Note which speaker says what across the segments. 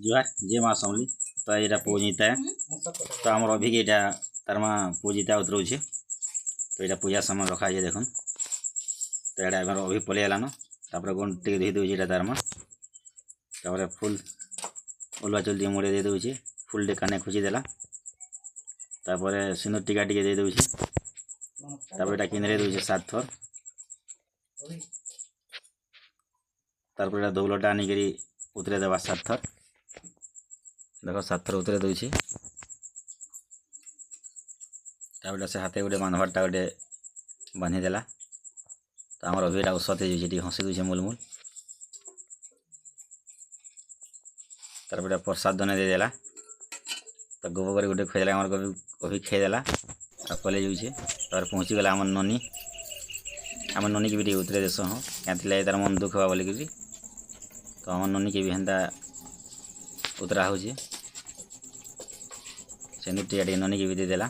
Speaker 1: जुआर जे माँ समली तो यहाँ पूजिता है तो आम अभी यहाँ तार माँ पूजिता उतरौचे तो यहाँ पूजा सामान रखा है देखुन तो यहाँ अभी पलैलान तापर गुण टे धोई दूचे तार माँ तापर फुल उलुआ चुल टे मुड़े दे दूचे फुल टे काने खुची देला तापर सिंदूर टीका टे दे दूचे तापर यहाँ किंदे दूचे 7 थर तापर यहाँ दौलटा आनिकी उतरे देवा 7 थर देख 7 थर उतरे दूचे तापर से हाथे गोटे बांधवारटा गोटे बांधीदेला तो आमर अभी औसत हो हसी दूचे मूलमूल तार प्रसाद दने देदेला तो गोबर गोटे खुदेला अभी खेदेला पलै जाऊे तार पहुँची गला आम ननी की भी उतरे देश हाँ क्या तार मन दुख हवा बोलिकी तो आम ननी की भी हेन्ता उतरा हो सिंदूर टीका ननी की भी देदेला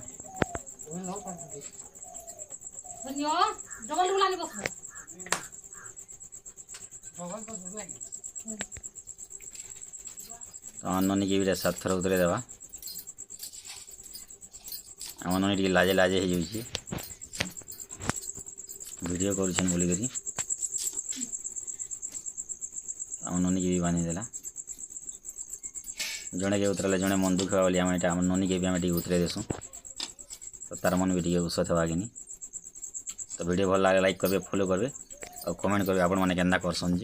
Speaker 1: तो आम ननी की भी 7 थर उतरे देवा आम ननी टी लाजे लाजे हो जाऊे वीडियो करुछन बोलिकी आम ननी की भी बांधीदेला जड़े के उतरले जड़े मन दुख बोली आम आम ननी के भी आम उतरे देसुँ तो तार मन भी औसत हवा कि तो वीडियो भल लगे लाइक करेंगे फॉलो करेंगे और कमेंट करेंगे आपण मैंने केन्दा करसन जे।